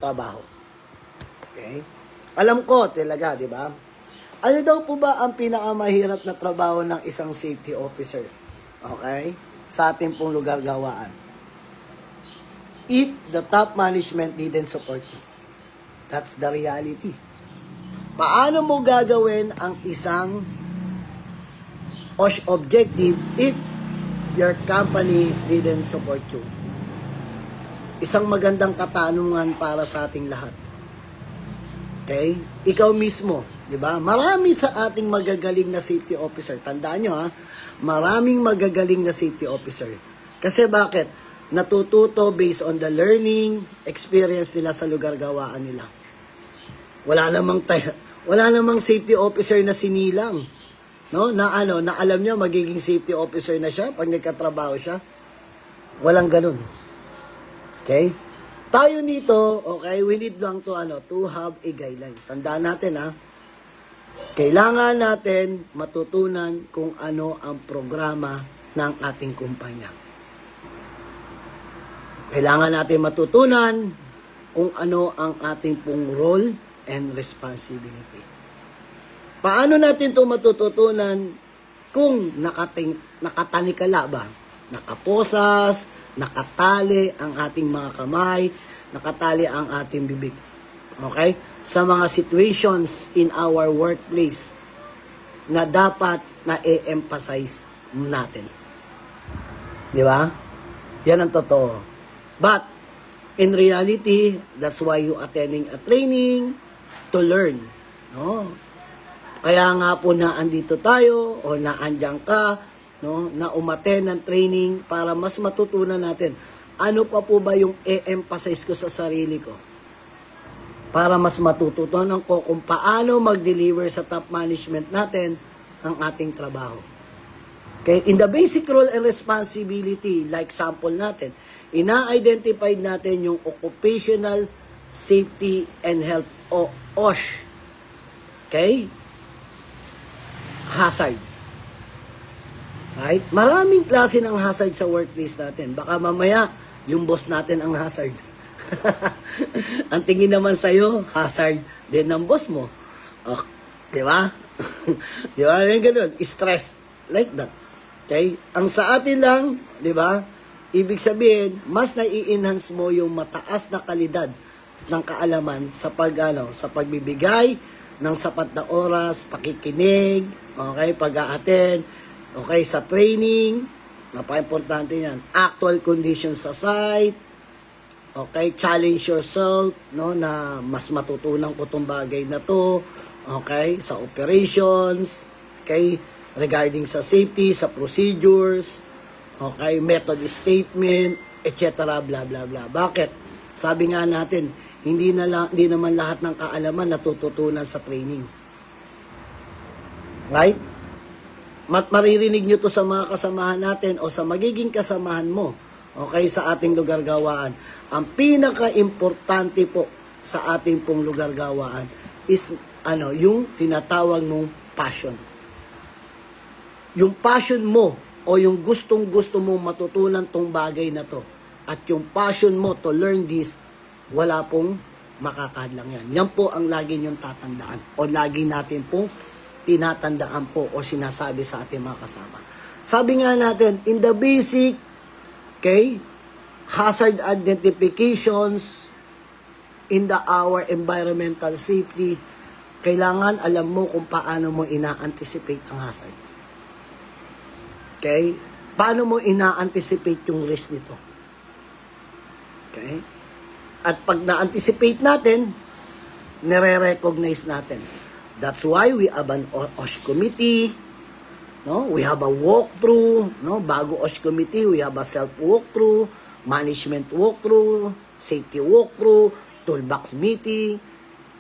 trabaho. Okay? Alam ko talaga, di ba? Ano daw po ba ang pinakamahirap na trabaho ng isang safety officer? Okay? Sa ating pong lugar gawaan. If the top management didn't support you. That's the reality. Paano mo gagawin ang isang objective if your company didn't support you? Isang magandang katanungan para sa ating lahat. Okay? Ikaw mismo, di ba? Marami sa ating magagaling na safety officer. Tandaan nyo ha, maraming magagaling na safety officer. Kasi bakit? Natututo based on the learning experience nila sa lugar gawaan nila. Wala namang safety officer na sinilang. No? Na alam niya magiging safety officer na siya pag nagkatrabaho siya. Walang ganun. Okay? Tayo nito, okay, we need lang to have a guidelines. Tandaan natin kailangan natin matutunan kung ano ang programa ng ating kumpanya. Kailangan natin matutunan kung ano ang ating pong role and responsibility. Paano natin ito matututunan kung nakatanikala ba? Nakaposas, nakatali ang ating mga kamay, nakatali ang ating bibig. Okay? Sa mga situations in our workplace na dapat na i-emphasize natin. Di ba? Yan ang totoo. But, in reality, that's why you attending a training to learn. No? Kaya nga po na andito tayo o naandyan ka, no, na umattend ng training para mas matutunan natin ano pa po ba yung i-emphasize ko sa sarili ko. Para mas matututunan ko kung paano mag-deliver sa top management natin ang ating trabaho. Okay, in the basic role and responsibility, like sample natin, ina-identify natin yung occupational safety and health o OSH. Okay? Hazard. Right? Maraming klase ng hazard sa workplace natin. Baka mamaya, yung boss natin ang hazard. Ang tingin naman sa'yo, hazard din ng boss mo. Oh, di ba? Di ba? Ganun. Stress. Like that. Okay? Ang sa atin lang, di ba? Ibig sabihin, mas nai-enhance mo yung mataas na kalidad ng kaalaman sa sa pagbibigay ng sapat na oras, pakikinig, okay, pag-a-attend, okay, sa training, napaka-importante yan. Actual conditions sa site, okay, challenge yourself, no, na mas matutunan ko tong bagay na to, okay, sa operations, okay, regarding sa safety, sa procedures, okay, method statement, etc. blah blah blah. Bakit? Sabi nga natin, hindi naman lahat ng kaalaman natututunan sa training. Right? Maririnig nyo to sa mga kasamahan natin o sa magiging kasamahan mo, okay, sa ating lugar gawaan. Ang pinaka-importante po sa ating pong lugar gawaan is yung tinatawag mong passion. Yung passion mo o yung gustong-gusto mong matutunan tong bagay na to at yung passion mo to learn this, wala pong makakadlang yan. Yan po ang lagi niyong tatandaan o lagi natin pong tinatandaan po o sinasabi sa ating mga kasama. Sabi nga natin, in the basic, okay, hazard identifications in our environmental safety, kailangan alam mo kung paano mo ina-anticipate ang hazard. Okay? Paano mo ina-anticipate yung risk nito? Okay? At pag na-anticipate natin, nire-recognize natin. That's why we have an OSH committee, no? We have a walkthrough, no? Bago OSH committee, we have a self-walkthrough, management walkthrough, safety walkthrough, toolbox meeting,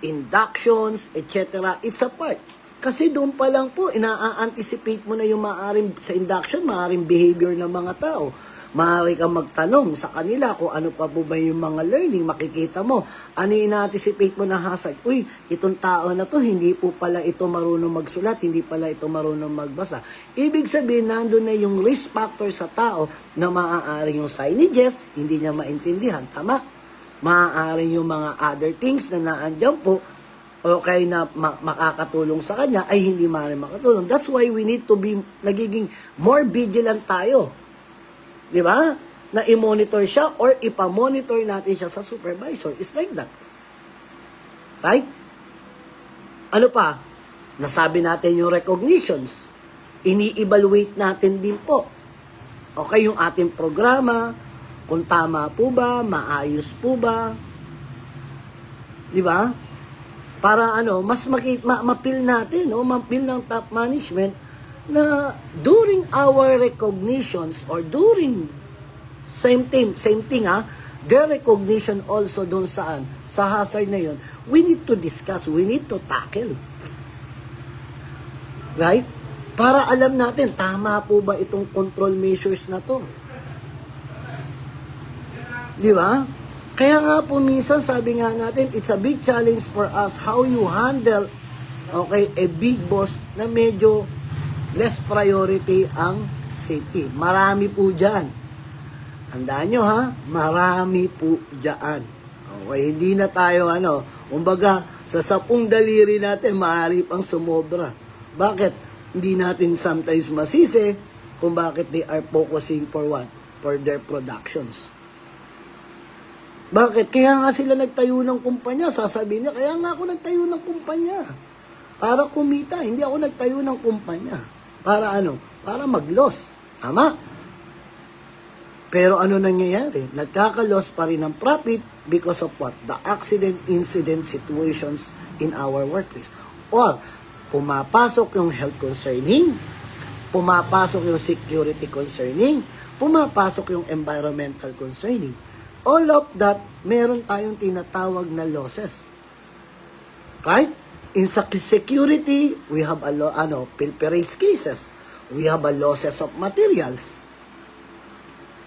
inductions, etc. It's a part. Kasi doon pa lang po, ina-anticipate mo na yung maaring, sa induction, maaring behavior ng mga tao. Maaari kang magtanong sa kanila kung ano pa po ba yung mga learning, makikita mo. Ano yung ina-anticipate mo na hazard? Uy, itong tao na to, hindi po pala ito marunong magsulat, hindi pala ito marunong magbasa. Ibig sabihin, nandun na yung risk factor sa tao na maaari yung signages, hindi niya maintindihan. Tama? maaaring yung mga other things na naandyan po, okay na makakatulong sa kanya, ay hindi maaaring makatulong. That's why we need to be, nagiging more vigilant tayo. Di ba? Na i-monitor siya or ipamonitor natin siya sa supervisor. It's like that. Right? Ano pa? Nasabi natin yung recognitions. Ini-evaluate natin din po. Okay, yung ating programa, kung tama po ba, maayos po ba. Di ba? Para mas mapil natin, mapil ng top management na during our recognitions or during same thing their recognition also doon saan, sa hazard na yun, we need to discuss, we need to tackle. Right? Para alam natin, tama po ba itong control measures na to? Di ba? Kaya nga po minsan, sabi nga natin, it's a big challenge for us how you handle, okay, a big boss na medyo less priority ang safety. Marami po dyan. Tandaan nyo ha, marami po dyan. Okay, hindi na tayo umbaga, sa 10 daliri natin, maaari pang sumobra. Bakit? Hindi natin sometimes masisi kung bakit they are focusing for what? For their productions. Bakit? Kaya nga sila nagtayo ng kumpanya. Sasabihin niya, kaya nga ako nagtayo ng kumpanya. Para kumita. Hindi ako nagtayo ng kumpanya. Para Para mag-loss. Tama? Pero ano nangyayari? Nagkaka-loss pa rin ng profit because of what? The accident, incident situations in our workplace. Or, pumapasok yung health concerning, pumapasok yung security concerning, pumapasok yung environmental concerning. All of that, meron tayong tinatawag na losses. Right? In security, we have pilferage cases. We have a losses of materials.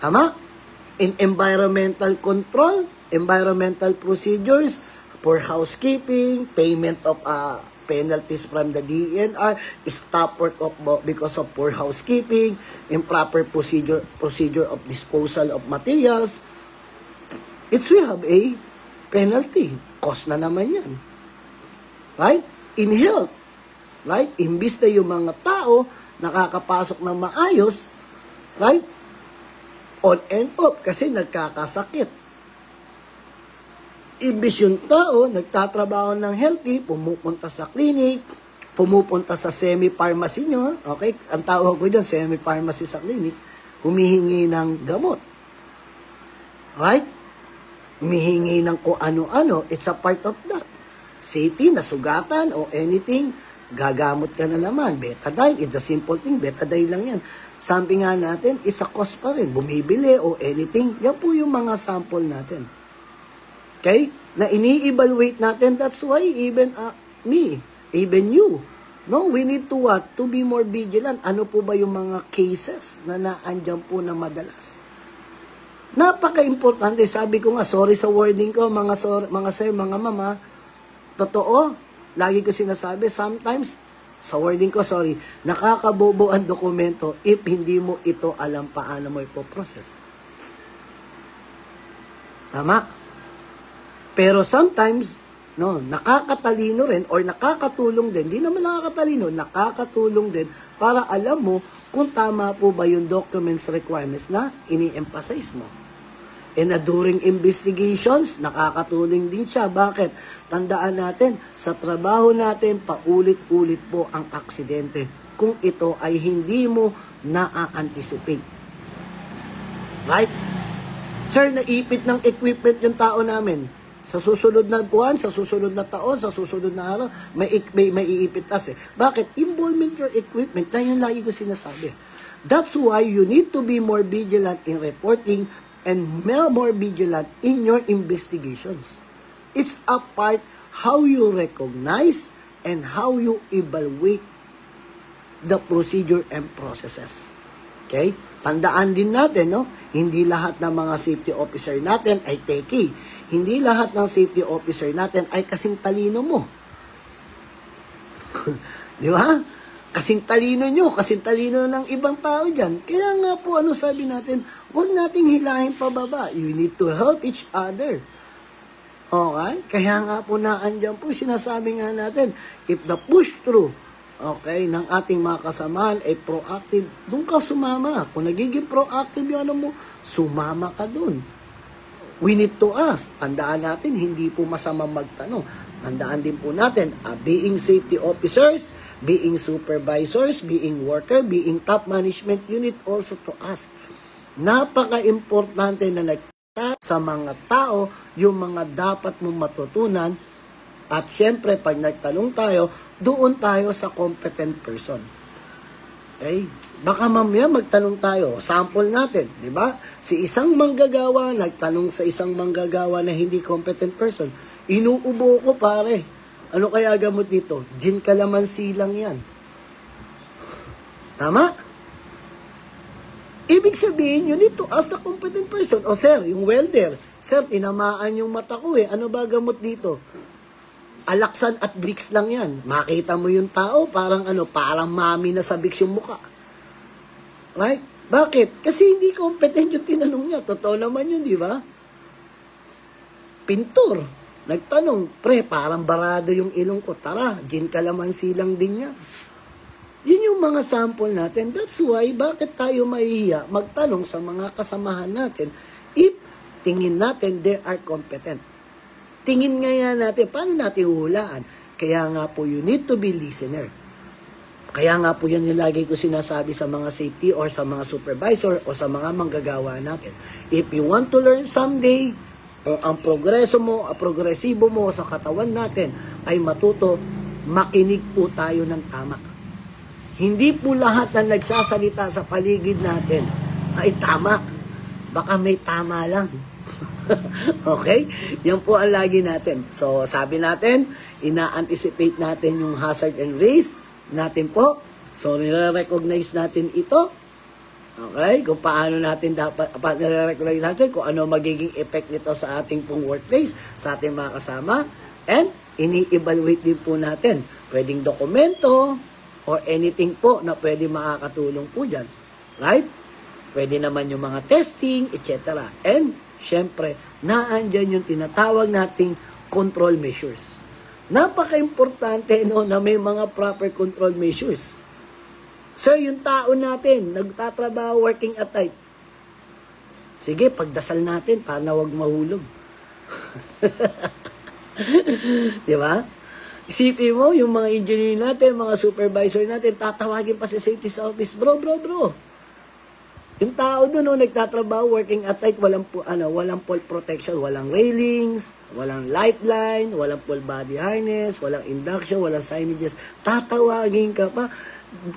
Tama? In environmental control, environmental procedures, for housekeeping, payment of penalties from the DENR, stop work because of poor housekeeping, improper procedure of disposal of materials. We have a penalty. Cost na naman yan. Right? In health. Right? Imbis na yung mga tao nakakapasok ng maayos, right? On and off kasi nagkakasakit. Imbis yung tao nagtatrabaho ng healthy, pumupunta sa clinic, pumupunta sa semi-pharmacy nyo, okay? Ang tawag ko dyan, semi-pharmacy sa clinic, humihingi ng gamot. Right? Humihingi ng kung ano-ano, it's a part of that. Safety, nasugatan, o anything, gagamot ka na naman. Betadine, it's a simple thing, betadine lang yan. Sabi nga natin, it's a cost pa rin. Bumibili o anything, yan po yung mga sample natin. Okay? Na ini-evaluate natin, that's why even me, even you, no, we need to what? To be more vigilant. Ano po ba yung mga cases na naandyan po na madalas? Napaka-importante. Sabi ko nga, sorry sa wording ko, mga sir, mga mama, totoo, lagi ko sinasabi, sometimes, sa wording ko, sorry, nakakabobo ang dokumento if hindi mo ito alam paano mo ipoprocess. Tama? Pero sometimes, no, nakakatalino rin or nakakatulong din, hindi naman nakakatalino, nakakatulong din para alam mo kung tama po ba yung documents requirements na ini-emphasize mo. And during investigations, nakakatulong din siya. Bakit? Tandaan natin, sa trabaho natin, paulit-ulit po ang aksidente kung ito ay hindi mo na-anticipate. Right? Sir, naipit ng equipment yung tao namin. Sa susunod na buwan, sa susunod na taon, sa susunod na araw, may iipit kasi. Bakit? Involvement your equipment. Yan yung lagi ko sinasabi. That's why you need to be more vigilant in reporting and more vigilant in your investigations. It's a part how you recognize and how you evaluate the procedure and processes. Okay? Tandaan din natin, no? Hindi lahat ng mga safety officer natin ay techie. Hindi lahat ng safety officer natin ay kasing talino mo. Di ba? Kasing talino nyo, kasing talino ng ibang tao dyan. Kaya nga po, sabi natin, huwag nating hilahin pababa. You need to help each other. Okay? Kaya nga po naandyan po, sinasabi nga natin, if the push through, okay, ng ating mga kasamahan ay proactive, doon ka sumama. Kung nagiging proactive yung ano mo, sumama ka doon. We need to ask. Tandaan natin, hindi po masama magtanong. Tandaan din po natin, being safety officers, being supervisors, being worker, being top management unit, also to ask. Napaka-importante na sa mga tao yung mga dapat mong matutunan at syempre pag nagtanong tayo, doon tayo sa competent person. Okay? Baka mamaya magtanong tayo, sample natin, di ba? Si isang manggagawa nagtanong sa isang manggagawa na hindi competent person. Inuubo ko pare. Ano kaya gamot nito? Gin kalamansi lang yan. Tama? Ibig sabihin, you need to ask the competent person. O sir, yung welder, sir, tinamaan yung mata ko eh. Ano ba gamot dito? Alaksan at Vicks lang yan. Makita mo yung tao, parang mami na sa Vicks yung muka. Right? Bakit? Kasi hindi competent yung tinanong niya. Totoo naman yun, di ba? Pintor, nagtanong, pre, parang barado yung ilong ko. Tara, gin kalamansi lang din yan. Yun yung mga sample natin. That's why, bakit tayo mahihiya magtanong sa mga kasamahan natin if tingin natin they are competent. Tingin nga yan natin, paano natin hulaan? Kaya nga po, you need to be listener. Kaya nga po yan yung lagi ko sinasabi sa mga safety or sa mga supervisor o sa mga manggagawa natin. If you want to learn someday, ang progresibo mo sa katawan natin ay matuto, makinig po tayo ng tama. Hindi po lahat na nagsasalita sa paligid natin ay tama. Baka may tama lang. Okay? Yan po ang lagi natin. So, sabi natin, ina-anticipate natin yung hazard and risk natin po. So, nire-recognize natin ito. Okay? Kung paano natin nire-recognize natin, kung ano magiging effect nito sa ating pong workplace, sa ating mga kasama. And, ini-evaluate din po natin. Pwedeng dokumento, or anything po na pwede makakatulong po dyan. Right? Pwede naman yung mga testing, etc. And, syempre, naandyan yung tinatawag nating control measures. Napaka-importante na may mga proper control measures. Sir, yung tao natin, nagtatrabaho, working at night. Sige, pagdasal natin, para na wag mahulog. Di ba? Isipin mo, yung mga engineer natin, mga supervisor natin, tatawagin pa sa safety sa office, bro. Yung tao doon, nagtatrabaho, working at night, walang full protection, walang railings, walang lifeline, walang full body harness, walang induction, walang signages. Tatawagin ka pa,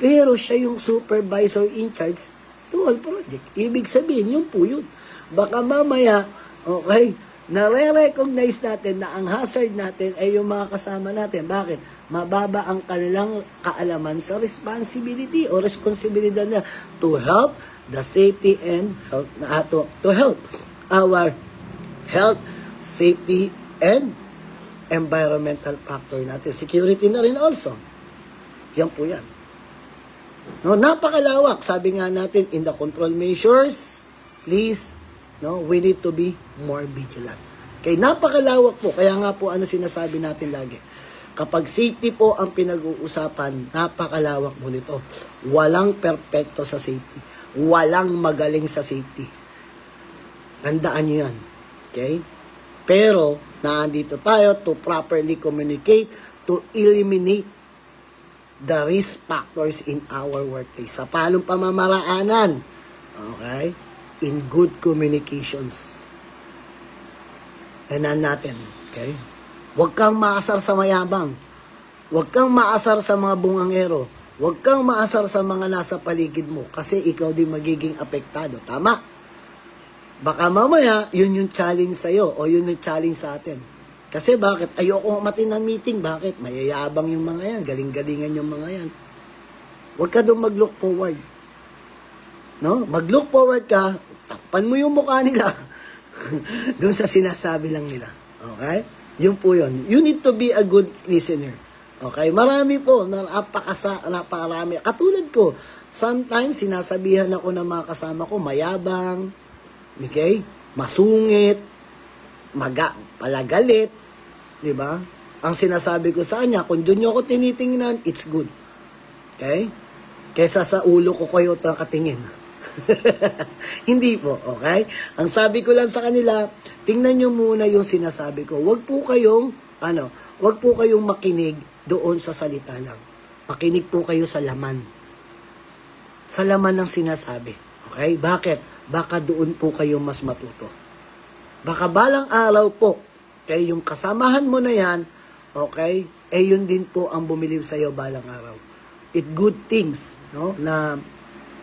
pero siya yung supervisor in charge to all project. Ibig sabihin, yun po yun. Baka mamaya, okay, nare-recognize natin na ang hazard natin ay yung mga kasama natin. Bakit? Mababa ang kanilang kaalaman sa responsibility o responsibilidad na to help the safety and health, to help our health, safety, and environmental factor natin. Security na rin also. Yan po yan. No, napakalawak. Sabi nga natin, in the control measures, please, we need to be more vigilant. Kaya napakalawak po. Kaya nga po sinasabi natin lagi. Kapag safety po ang pinag-uusapan, napakalawak mo nito. Walang perfecto sa safety. Walang magaling sa safety. Tandaan nyo yan. Okay? Pero, nandito tayo to properly communicate, to eliminate the risk factors in our workplace. Sa palong pamamaraanan. Okay? In good communications. Tanan natin. Okay? Huwag kang maasar sa mayabang. Huwag kang maasar sa mga bungangero. Huwag kang maasar sa mga nasa paligid mo kasi ikaw din magiging apektado. Tama? Baka mamaya, yun yung challenge sa'yo o yun yung challenge sa atin. Kasi bakit? Ayoko matin ng meeting. Bakit? Mayayabang yung mga yan. Galing-galingan yung mga yan. Huwag ka doon mag-look forward. No? Mag-look forward ka, takpan mo yung mukha nila doon sa sinasabi lang nila. Okay? Yun po yun. You need to be a good listener. Okay? Marami po, napakarami. Katulad ko, sometimes sinasabihan ako ng mga kasama ko, mayabang, okay? Masungit, palagalit, di ba? Ang sinasabi ko sa kanya, kung doon nyo ako tinitingnan, it's good. Okay? Kesa sa ulo ko kayo nakatingin. Hindi po, okay? Ang sabi ko lang sa kanila, tingnan nyo muna yung sinasabi ko. Huwag po kayong makinig doon sa salita lang. Makinig po kayo sa laman. Sa laman ng sinasabi. Okay? Bakit? Baka doon po kayo mas matuto. Baka balang araw po, okay, yung kasamahan mo na yan, okay, yun din po ang bumilib sa iyo balang araw. It good things, no? Na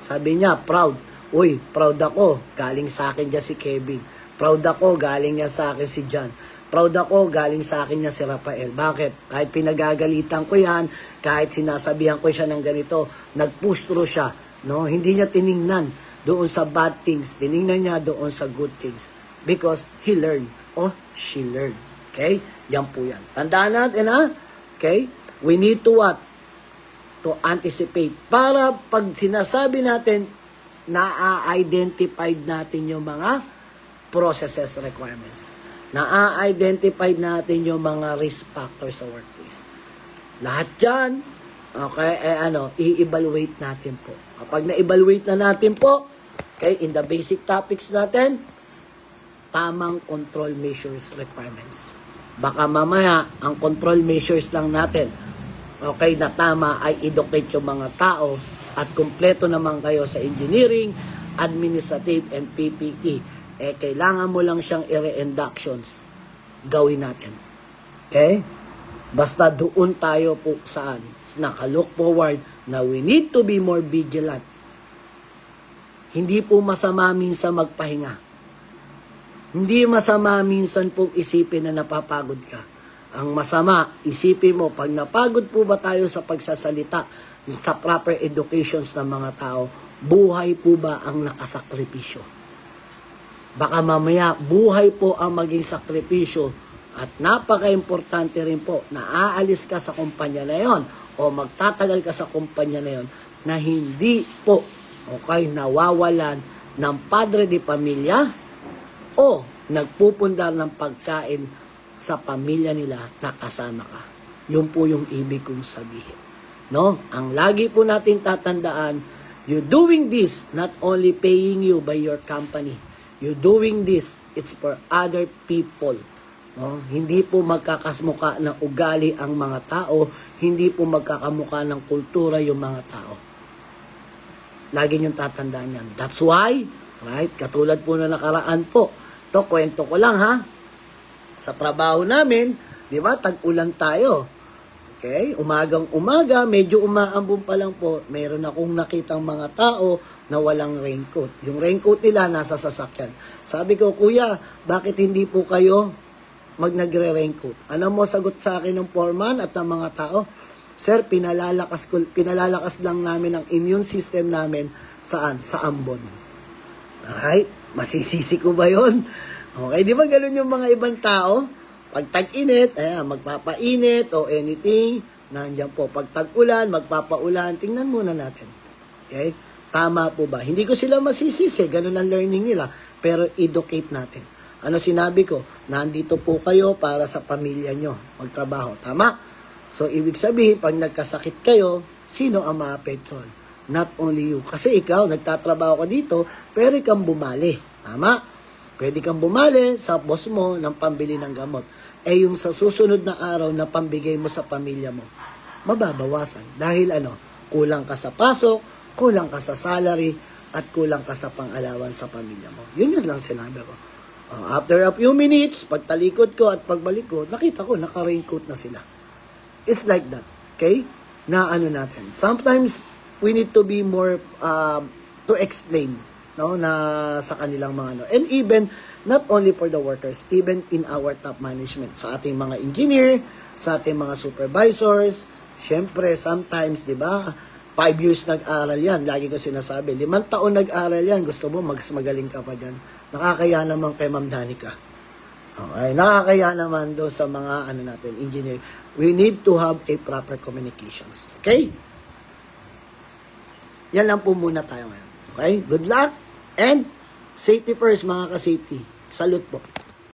sabi niya, proud. Uy, proud ako. Galing sa akin dyan si Kevin. Proud ako. Galing niya sa akin si John. Proud ako. Galing sa akin niya si Rafael. Bakit? Kahit pinagagalitan ko yan, kahit sinasabihan ko siya ng ganito, nag-push through siya. No? Hindi niya tiningnan doon sa bad things. Tiningnan niya doon sa good things. Because he learned. O she learned. Okay? Yan po yan. Tandaan natin, ha? Okay? We need to what? To anticipate. Para pag sinasabi natin, na-identified natin yung mga processes requirements. Na-identified natin yung mga risk factors sa workplace. Lahat yan, okay, i-evaluate natin po. Kapag na-evaluate na natin po, okay, in the basic topics natin, tamang control measures requirements. Baka mamaya, ang control measures lang natin, okay, na tama ay educate yung mga tao at kumpleto naman kayo sa engineering, administrative, and PPE. Kailangan mo lang siyang i-re-inductions. Gawin natin. Okay? Basta doon tayo po saan? Naka-look forward na we need to be more vigilant. Hindi po masama minsan magpahinga. Hindi masama minsan pong isipin na napapagod ka. Ang masama, isipin mo, pag napagod po ba tayo sa pagsasalita, sa proper educations ng mga tao, buhay po ba ang nakasakripisyo? Baka mamaya, buhay po ang maging sakripisyo at napaka-importante rin po na aalis ka sa kumpanya na yon o magtatagal ka sa kumpanya na yon na hindi po okay, nawawalan ng padre de pamilya o nagpupundar ng pagkain sa pamilya nila na kasama ka. Yun po yung ibig kong sabihin. No? Ang lagi po natin tatandaan, you doing this not only paying you by your company. You doing this, it's for other people. No? Hindi po magkakasmuka ng ugali ang mga tao, hindi po magkakamuka ng kultura yung mga tao. Lagi niyong tatandaan yan. That's why, right? Katulad po na nakaraan po. To kwento ko lang ha. Sa trabaho namin, di ba, tag-ulan tayo. Okay? Umagang-umaga, medyo umaambon pa lang po, mayroon akong nakitang mga tao na walang raincoat. Yung raincoat nila nasa sasakyan. Sabi ko, kuya, bakit hindi po kayo nagre-raincoat? Ano mo sagot sa akin ng foreman at ng mga tao? Sir, pinalalakas lang namin ang immune system namin saan? Sa ambon. Alright? Masisisi ko ba yun? Okay, di ba ganun yung mga ibang tao? Pag tag-init, magpapainit o anything, nandiyan po. Pag tag-ulan, magpapaulan, tingnan muna natin. Okay? Tama po ba? Hindi ko sila masisisi, ganun ang learning nila. Pero educate natin. Ano sinabi ko? Nandito po kayo para sa pamilya nyo. Magtrabaho. Tama? So, ibig sabihin, pag nagkasakit kayo, sino ang maapektuhan? Not only you. Kasi ikaw, nagtatrabaho ka dito, pero ikaw bumali. Tama? Pwede kang bumali sa boss mo ng pambili ng gamot. Yung sa susunod na araw na pambigay mo sa pamilya mo, mababawasan. Dahil kulang ka sa pasok, kulang ka sa salary, at kulang ka sa pang-alawan sa pamilya mo. Yun lang sinabi ko. After a few minutes, pagtalikod ko at pagbalik ko, nakita ko, naka-raincoat na sila. It's like that. Okay? Na natin. Sometimes, we need to be more, to explain, no, na sa kanilang mga and even not only for the workers, even in our top management, sa ating mga engineer, sa ating mga supervisors, syempre sometimes, di ba, 5 years nag-aral yan, lagi ko sinasabi, 5 taon nag-aral yan, gusto mo magaling ka pa dyan, nakakaya naman kay Ma'am Danica. Okay, nakakaya naman doon sa mga natin, engineer. We need to have a proper communications. Okay? Yan lang po muna tayo ngayon. Okay? Good luck and safety first, mga ka-safety. Salute po.